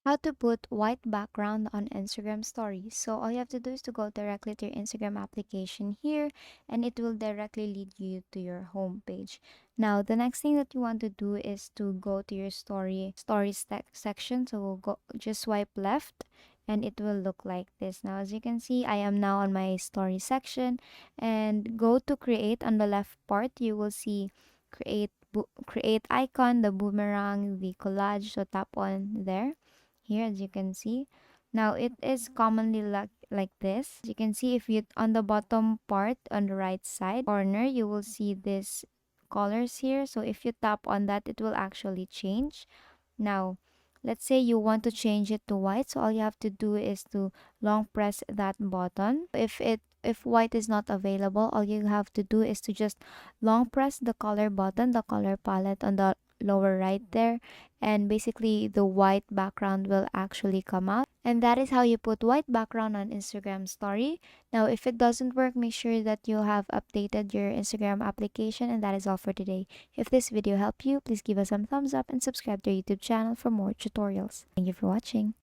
How to put white background on Instagram stories. So all you have to do is to go directly to your Instagram application here, and it will directly lead you to your home page. Now the next thing that you want to do is to go to your stories section. So we'll go just swipe left, and it will look like this. Now as you can see, I am now on my story section, and go to create. On the left part you will see create icon, the boomerang, the collage. So tap on there here, as you can see. Now it is commonly like this. As you can see, if you on the bottom part on the right side corner, you will see this colors here. So if you tap on that, it will actually change. Now let's say you want to change it to white, so all you have to do is to long press that button. If white is not available, all you have to do is to just long press the color button, the color palette on the lower right there, and basically the white background will actually come out. And that is how you put white background on Instagram story. Now if it doesn't work, make sure that you have updated your Instagram application. And that is all for today. If this video helped you, please give us some thumbs up and subscribe to our YouTube channel for more tutorials. Thank you for watching.